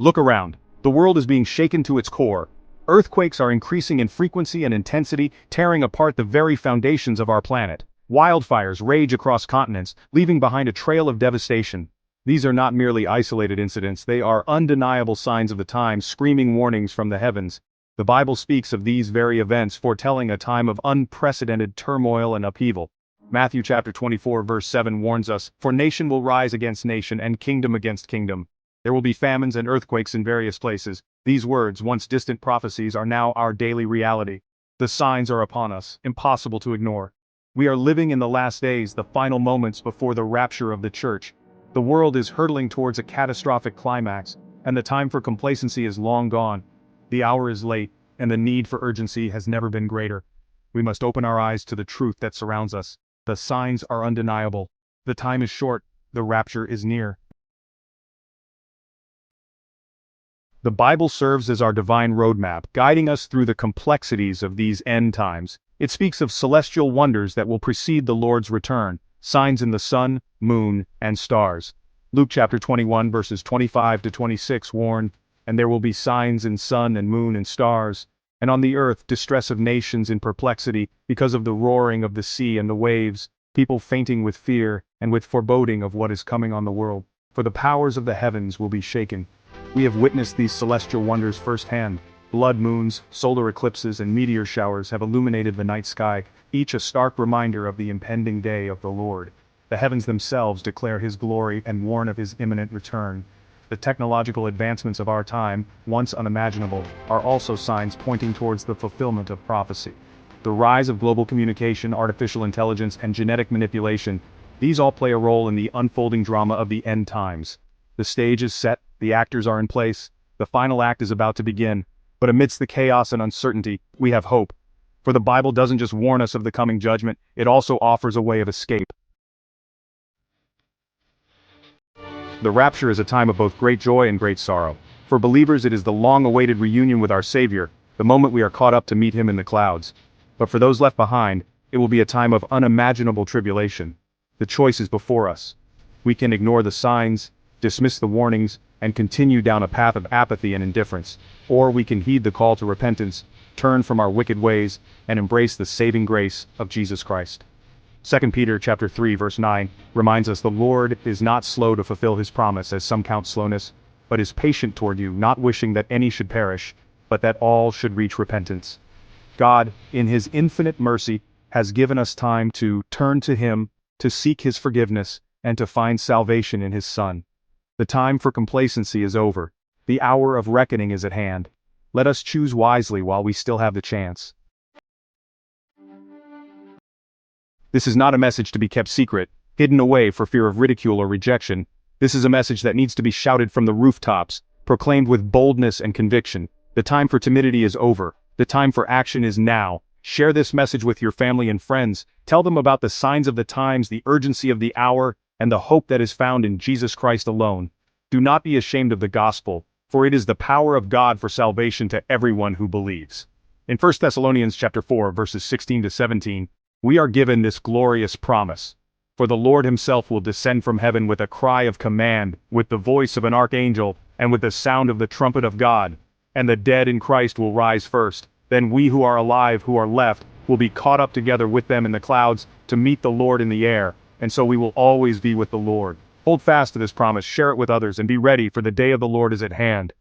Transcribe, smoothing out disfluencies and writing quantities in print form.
Look around. The world is being shaken to its core. Earthquakes are increasing in frequency and intensity, tearing apart the very foundations of our planet. Wildfires rage across continents, leaving behind a trail of devastation. These are not merely isolated incidents, they are undeniable signs of the times, screaming warnings from the heavens. The Bible speaks of these very events, foretelling a time of unprecedented turmoil and upheaval. Matthew chapter 24 verse 7 warns us, "For nation will rise against nation and kingdom against kingdom. There will be famines and earthquakes in various places." These words, once distant prophecies, are now our daily reality. The signs are upon us, impossible to ignore. We are living in the last days, the final moments before the rapture of the church. The world is hurtling towards a catastrophic climax, and the time for complacency is long gone. The hour is late, and the need for urgency has never been greater. We must open our eyes to the truth that surrounds us. The signs are undeniable. The time is short, the rapture is near. The Bible serves as our divine roadmap, guiding us through the complexities of these end times. It speaks of celestial wonders that will precede the Lord's return, signs in the sun, moon, and stars. Luke chapter 21 verses 25 to 26 warn, "And there will be signs in sun and moon and stars, and on the earth distress of nations in perplexity, because of the roaring of the sea and the waves, people fainting with fear, and with foreboding of what is coming on the world. For the powers of the heavens will be shaken." We have witnessed these celestial wonders firsthand. Blood moons, solar eclipses, and meteor showers have illuminated the night sky, each a stark reminder of the impending day of the Lord. The heavens themselves declare His glory and warn of His imminent return. The technological advancements of our time, once unimaginable, are also signs pointing towards the fulfillment of prophecy. The rise of global communication, artificial intelligence, and genetic manipulation, these all play a role in the unfolding drama of the end times. The stage is set, the actors are in place, the final act is about to begin, but amidst the chaos and uncertainty, we have hope. For the Bible doesn't just warn us of the coming judgment, it also offers a way of escape. The rapture is a time of both great joy and great sorrow. For believers, it is the long-awaited reunion with our Savior, the moment we are caught up to meet Him in the clouds. But for those left behind, it will be a time of unimaginable tribulation. The choice is before us. We can ignore the signs, dismiss the warnings, and continue down a path of apathy and indifference. Or we can heed the call to repentance, turn from our wicked ways, and embrace the saving grace of Jesus Christ. 2 Peter chapter 3 verse 9 reminds us, "The Lord is not slow to fulfill His promise, as some count slowness, but is patient toward you, not wishing that any should perish, but that all should reach repentance." God, in His infinite mercy, has given us time to turn to Him, to seek His forgiveness, and to find salvation in His Son. The time for complacency is over. The hour of reckoning is at hand. Let us choose wisely while we still have the chance. This is not a message to be kept secret, hidden away for fear of ridicule or rejection. This is a message that needs to be shouted from the rooftops, proclaimed with boldness and conviction. The time for timidity is over. The time for action is now. Share this message with your family and friends. Tell them about the signs of the times, the urgency of the hour, and the hope that is found in Jesus Christ alone. Do not be ashamed of the gospel, for it is the power of God for salvation to everyone who believes. In 1 Thessalonians chapter 4 verses 16 to 17, we are given this glorious promise. "For the Lord Himself will descend from heaven with a cry of command, with the voice of an archangel, and with the sound of the trumpet of God. And the dead in Christ will rise first. Then we who are alive, who are left, will be caught up together with them in the clouds to meet the Lord in the air, and so we will always be with the Lord." Hold fast to this promise, share it with others, and be ready, for the day of the Lord is at hand.